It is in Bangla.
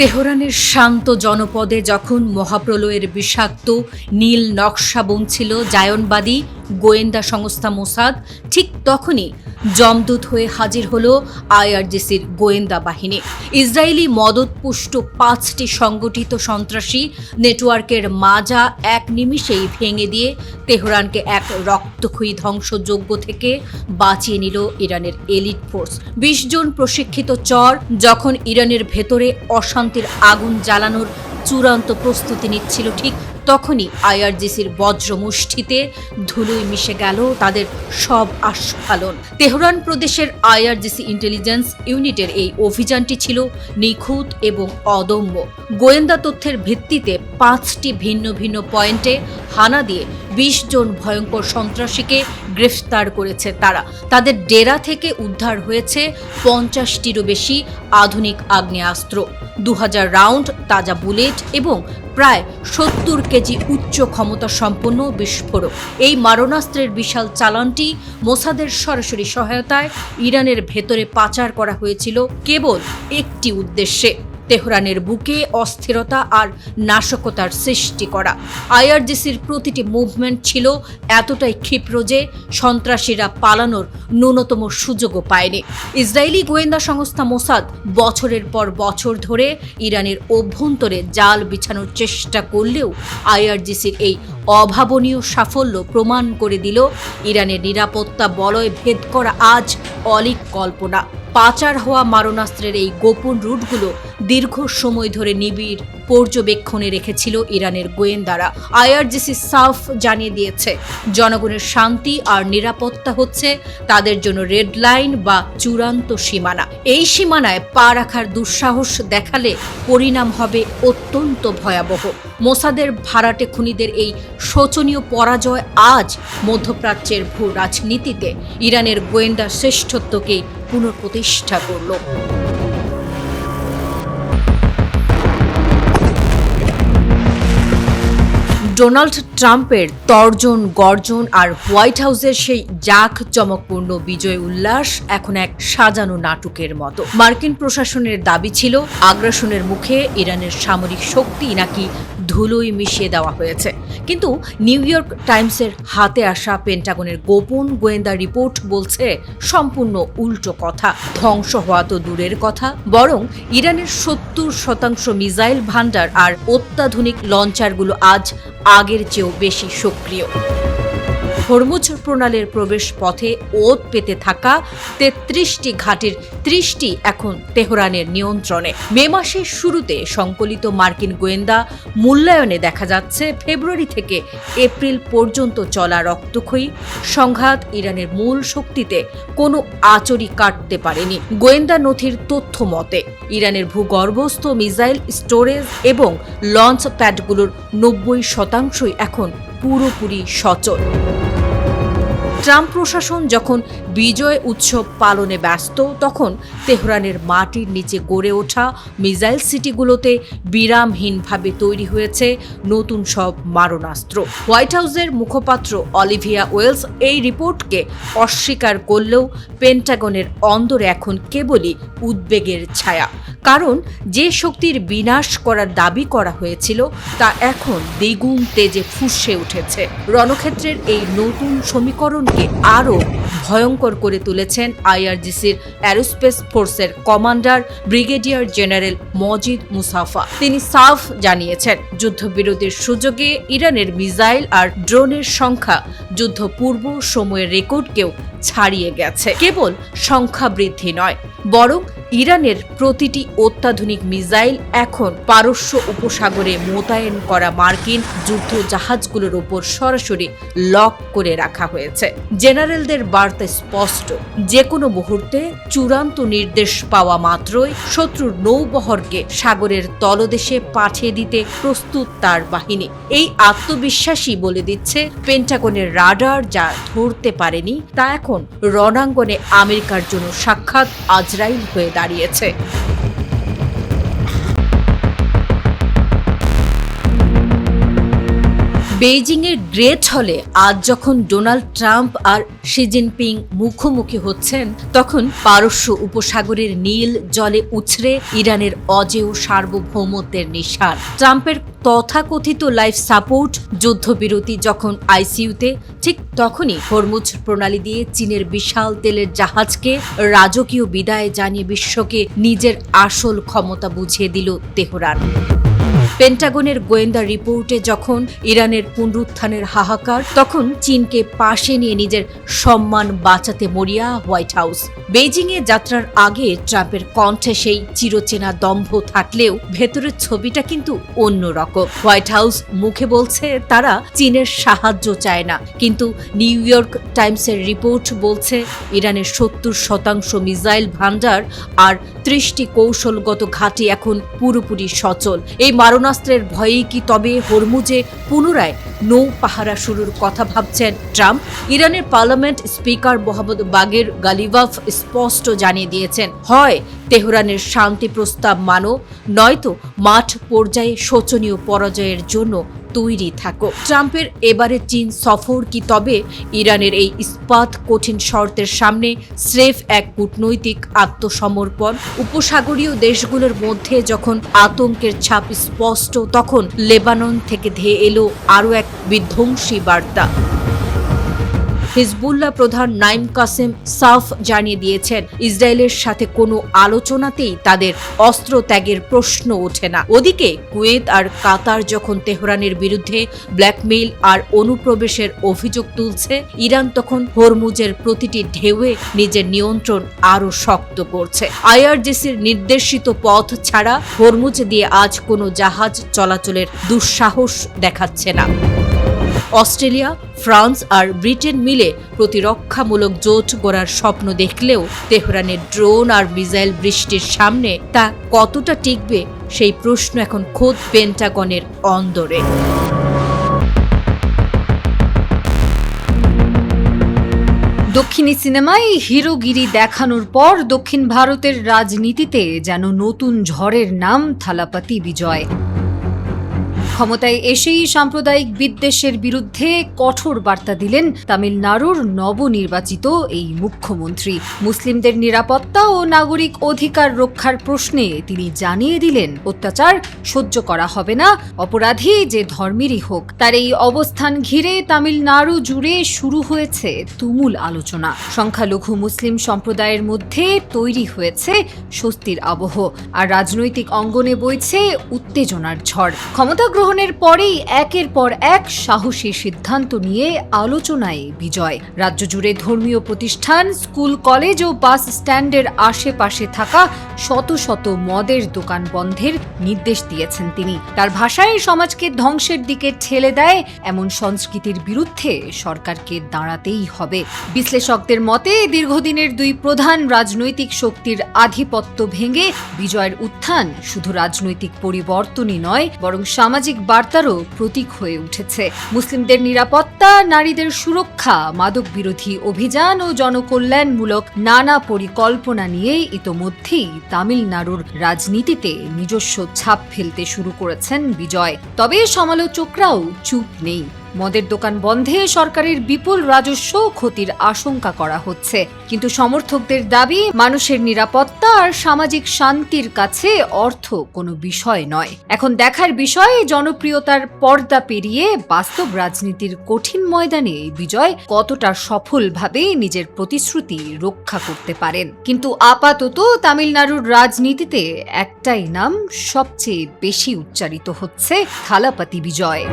তেহরানের শান্ত জনপদে যখন মহাপ্রলয়ের বিষাক্ত নীল নকশা বুনছিল জায়নবাদী গোয়েন্দা সংস্থা মোসাদ, ঠিক তখনই জমদূত হয়ে হাজির হলো আইআরজিসির গোয়েন্দা বাহিনী। ইসরায়েলি মদতপুষ্ট 5টি সংগঠিত সন্ত্রাসী নেটওয়ার্কের মাজা এক নিমিষেই ভেঙে দিয়ে তেহরানকে এক রক্তক্ষয়ী ধ্বংসযজ্ঞ থেকে বাঁচিয়ে নিল ইরানের এলিট ফোর্স। 20 জন প্রশিক্ষিত চর যখন ইরানের ভেতরে অশান্তির আগুন জ্বালানোর চূড়ান্ত প্রস্তুতি নিচ্ছিল, ঠিক তখনই আইআরজিসির বজ্রমুষ্টিতে ধুলোয় মিশে গেল তাদের সব আস্ফালন। তেহরান প্রদেশের আইআরজিসি ইন্টেলিজেন্স ইউনিটের এই অভিযানটি ছিল নিখুঁত এবং অদম্য। গোয়েন্দা তথ্যের ভিত্তিতে 5টি ভিন্ন ভিন্ন পয়েন্টে হানা দিয়ে 20 জন ভয়ঙ্কর সন্ত্রাসীকে গ্রেফতার করেছে তারা। তাদের ডেরা থেকে উদ্ধার হয়েছে 50টিরও বেশি আধুনিক আগ্নেয়াস্ত্র, 2000 রাউন্ড তাজা বুলেট এবং প্রায় 70 কেজি উচ্চ ক্ষমতা সম্পন্ন বিস্ফোরক। এই মারণাস্ত্রের বিশাল চালানটি মোসাদের সরাসরি সহায়তায় ইরানের ভেতরে পাচার করা হয়েছিল কেবল একটি উদ্দেশ্যে: তেহরানের বুকে অস্থিরতা আর নাশকতার সৃষ্টি করা। আইআরজিসির প্রতিটি মুভমেন্ট ছিল এতটাই ক্ষিপ্র যে সন্ত্রাসীরা পালানোর ন্যূনতম সুযোগও পায়নি। ইসরায়েলি গোয়েন্দা সংস্থা মোসাদ বছরের পর বছর ধরে ইরানের অভ্যন্তরে জাল বিছানোর চেষ্টা করলেও আইআরজিসির এই অভাবনীয় সাফল্য প্রমাণ করে দিল ইরানের নিরাপত্তা বলয় ভেদ করা আজ অলীক কল্পনা। পাচার হওয়া মারণাস্ত্রের এই গোপন রুটগুলো দীর্ঘ সময় ধরে নিবিড় পর্যবেক্ষণে রেখেছিল ইরানের গোয়েন্দারা। আইআরজিসি সাফ জানিয়ে দিয়েছে, জনগণের শান্তি আর নিরাপত্তা হচ্ছে তাদের জন্য রেড লাইন বা চূড়ান্ত সীমানা। এই সীমানায় পা রাখার দুঃসাহস দেখালে পরিণাম হবে অত্যন্ত ভয়াবহ। মোসাদের ভাড়াটে খুনিদের এই শোচনীয় পরাজয় আজ মধ্যপ্রাচ্যের ভূ রাজনীতিতে ইরানের গোয়েন্দা শ্রেষ্ঠত্বকে পুনঃপ্রতিষ্ঠা করল। ডোনাল্ড ট্রাম্পের তর্জন গর্জন আর হোয়াইট হাউসের সেই জাঁকজমকপূর্ণ বিজয় উল্লাস এখন এক সাজানো নাটকের মতো। মার্কিন প্রশাসনের দাবি ছিল আগ্রাসনের মুখে ইরানের সামরিক শক্তি নাকি ধুলোয় মিশিয়ে দেওয়া হয়েছে, কিন্তু নিউ ইয়র্ক টাইমসের হাতে আসা পেন্টাগনের গোপন গোয়েন্দা রিপোর্ট বলছে সম্পূর্ণ উল্টো কথা। ধ্বংস হওয়া তো দূরের কথা, বরং ইরানের 70% মিসাইল ভান্ডার আর অত্যাধুনিক লঞ্চারগুলো আজ আগের চেয়েও বেশি সক্রিয়। হরমুজ প্রণালীর প্রবেশ পথে ওত পেতে থাকা 33টি ঘাটের 30টি এখন তেহরানের নিয়ন্ত্রণে। মে মাসের শুরুতে সংকলিত মার্কিন গোয়েন্দা মূল্যায়নে দেখা যাচ্ছে, ফেব্রুয়ারি থেকে এপ্রিল পর্যন্ত চলা রক্তক্ষয়ী সংঘাত ইরানের মূল শক্তিতে কোনো আঁচড়ই কাটতে পারেনি। গোয়েন্দা নথির তথ্য মতে ইরানের ভূগর্ভস্থ মিসাইল স্টোরেজ এবং লঞ্চ প্যাডগুলোর 90%ই এখন পুরোপুরি সচল। ট্রাম্প প্রশাসন যখন বিজয় উৎসব পালনে ব্যস্ত, তখন তেহরানের মাটির নিচে গড়ে ওঠা মিসাইল সিটিগুলোতে বিরামহীনভাবে তৈরি হয়েছে নতুন সব মারণাস্ত্র। হোয়াইট হাউসের মুখপাত্র অলিভিয়া ওয়েলস এই রিপোর্টকে অস্বীকার করলেও পেন্টাগনের অন্দরে এখন কেবলই উদ্বেগের ছায়া। কারণ যে শক্তির বিনাশ করার দাবি করা হয়েছিল তা এখন দ্বিগুণ তেজে ফুঁসে উঠেছে। রণক্ষেত্রের এই নতুন সমীকরণকে আরও ভয়ঙ্কর করে তুলেছেন আইআরজিসির অ্যারোস্পেস ফোর্সের কমান্ডার ব্রিগেডিয়ার জেনারেল মজিদ মুসাফা। তিনি সাফ জানিয়েছেন, যুদ্ধবিরতির সুযোগে ইরানের মিসাইল আর ড্রোনের সংখ্যা যুদ্ধপূর্ব সময়ের রেকর্ডকেও ছাড়িয়ে গেছে। কেবল সংখ্যা বৃদ্ধি নয়, বরং ইরানের প্রতিটি অত্যাধুনিক মিসাইল এখন পারস্য উপসাগরে মোতায়েন করা মার্কিন যুদ্ধ জাহাজগুলোর উপর সরাসরি লক করে রাখা হয়েছে। জেনারেলদের বার্তা স্পষ্ট, যে কোনো মুহূর্তে চূড়ান্ত নির্দেশ পাওয়া মাত্রই শত্রুর নৌবহরকে সাগরের তলদেশে পাঠিয়ে দিতে প্রস্তুত তার বাহিনী। এই আত্মবিশ্বাসী বলে দিচ্ছে, পেন্টাগনের রাডার যা ধরতে পারেনি তা এখন রণাঙ্গনে আমেরিকার জন্য সাক্ষাৎ আজরাইল হয়ে দাঁড়িয়েছে। বেইজিংয়ের গ্রেট হলে আজ যখন ডোনাল্ড ট্রাম্প আর শি জিনপিং মুখোমুখি হচ্ছেন, তখন পারস্য উপসাগরের নীল জলে উছড়ে ইরানের অজেয় সার্বভৌমত্বের নিশান। ট্রাম্পের তথাকথিত লাইফ সাপোর্ট যুদ্ধবিরতি যখন আইসিইউতে, ঠিক তখনই হরমুজ প্রণালী দিয়ে চীনের বিশাল তেলের জাহাজকে রাজকীয় বিদায় জানিয়ে বিশ্বকে নিজের আসল ক্ষমতা বুঝিয়ে দিল তেহরান। পেন্টাগনের গোয়েন্দা রিপোর্টে যখন ইরানের পুনরুত্থানের হাহাকার, তখন চীনকে পাশে নিয়ে নিজের সম্মান বাঁচাতে মরিয়া হোয়াইট হাউস। বেইজিংয়ে যাত্রার আগে ট্রাম্পের কণ্ঠে সেই চিরচেনা দম্ভ থাকলেও ভেতরের ছবিটা কিন্তু অন্যরকম। হোয়াইট হাউস মুখে বলছে তারা চীনের সাহায্য চায় না, কিন্তু নিউ ইয়র্ক টাইমসের রিপোর্ট বলছে ইরানের 70% মিসাইল ভান্ডার আর 30টি কৌশলগত ঘাঁটি এখন পুরোপুরি সচল। এই মারণাস্ত্রের ভয়েই কি তবে হরমুজে পুনরায় নৌ পাহারা শুরুর কথা ভাবছেন ট্রাম্প? ইরানের পার্লামেন্ট স্পিকার মোহাম্মদ বাগের গালিবাফ স্পষ্ট জানিয়ে দিয়েছেন, হয় তেহরানের শান্তি প্রস্তাব মানো, নয়তো মাঠ পর্যায়ে শোচনীয় পরাজয়ের জন্য তৈরি থাকো। ট্রাম্পের এবারে চীন সফর কি তবে ইরানের এই ইস্পাত কঠিন শর্তের সামনে স্রেফ এক কূটনৈতিক আত্মসমর্পণ? উপসাগরীয় দেশগুলোর মধ্যে যখন আতঙ্কের ছাপ স্পষ্ট, তখন লেবানন থেকে ধেয়ে এলো আরও এক বিধ্বংসী বার্তা। হিজবুল্লাহ প্রধান নাইম কাসেম সাফ জানিয়ে দিয়েছেন, ইসরায়েলের সাথে কোনো আলোচনাতেই তাদের অস্ত্র ত্যাগের প্রশ্ন ওঠে না। ওদিকে কুয়েত আর কাতার যখন তেহরানের বিরুদ্ধে ব্ল্যাকমেইল আর অনুপ্রবেশের অভিযোগ তুলছে, ইরান তখন হরমুজের প্রতিটি ঢেউয়ে নিজের নিয়ন্ত্রণ আরও শক্ত করছে। আইআরজিসির নির্দেশিত পথ ছাড়া হরমুজ দিয়ে আজ কোনো জাহাজ চলাচলের দুঃসাহস দেখাচ্ছে না। অস্ট্রেলিয়া, ফ্রান্স আর ব্রিটেন মিলে প্রতিরক্ষামূলক জোট গড়ার স্বপ্ন দেখলেও তেহরানের ড্রোন আর মিসাইল বৃষ্টির সামনে তা কতটা টিকবে সেই প্রশ্ন এখন খোদ পেন্টাগনের অন্দরে। দক্ষিণী সিনেমায় হিরোগিরি দেখানোর পর দক্ষিণ ভারতের রাজনীতিতে যেন নতুন ঝড়ের নাম থালাপাতি বিজয়। ক্ষমতায় এসেই সাম্প্রদায়িক বিদ্বেষের বিরুদ্ধে কঠোর বার্তা দিলেন তামিলনাড়ুর নবনির্বাচিত এই মুখ্যমন্ত্রী। মুসলিমদের নিরাপত্তা ও নাগরিক অধিকার রক্ষার প্রশ্নে তিনি জানিয়ে দিলেন, অত্যাচার সহ্য করা হবে না, অপরাধী যে ধর্মেরই হোক। তার এই অবস্থান ঘিরে তামিলনাড়ু জুড়ে শুরু হয়েছে তুমুল আলোচনা। সংখ্যালঘু মুসলিম সম্প্রদায়ের মধ্যে তৈরি হয়েছে স্বস্তির আবহ, আর রাজনৈতিক অঙ্গনে বইছে উত্তেজনার ঝড়। ক্ষমতা গ্রহণের পরেই একের পর এক সাহসী সিদ্ধান্ত নিয়ে আলোচনায় বিজয়। রাজ্য জুড়ে ধর্মীয় প্রতিষ্ঠান, স্কুল, কলেজ ও বাস স্ট্যান্ডের আশেপাশে থাকা শত শত মদের দোকান বন্ধের নির্দেশ দিয়েছেন তিনি। তার ভাষায় সমাজকে ধ্বংসের দিকে ঠেলে দেয় এমন সংস্কৃতির বিরুদ্ধে সরকারকে দাঁড়াতেই হবে। বিশ্লেষকদের মতে দীর্ঘদিনের দুই প্রধান রাজনৈতিক শক্তির আধিপত্য ভেঙে বিজয়ের উত্থান শুধু রাজনৈতিক পরিবর্তনই নয়, বরং সামাজিক বার্তারও প্রতীক হয়ে উঠেছে। মুসলিমদের নিরাপত্তা, নারীদের সুরক্ষা, মাদক বিরোধী অভিযান ও জনকল্যাণমূলক নানা পরিকল্পনা নিয়ে ইতোমধ্যেই তামিলনাড়ুর রাজনীতিতে নিজস্ব ছাপ ফেলতে শুরু করেছেন বিজয়। তবে সমালোচকরাও চুপ নেই। মদের দোকান বন্ধে সরকারের বিপুল রাজস্ব ক্ষতির আশঙ্কা করা হচ্ছে, কিন্তু সমর্থকদের দাবি মানুষের নিরাপত্তা আর সামাজিক শান্তির কাছে অর্থ কোনো বিষয় নয়। এখন দেখার বিষয় জনপ্রিয়তার পর্দা পেরিয়ে বাস্তব রাজনীতির কঠিন ময়দানে বিজয় কতটা সফলভাবে নিজের প্রতিশ্রুতি রক্ষা করতে পারেন। কিন্তু আপাতত তামিলনাড়ুর রাজনীতিতে একটাই নাম সবচেয়ে বেশি উচ্চারিত হচ্ছে, থালাপাতি বিজয়।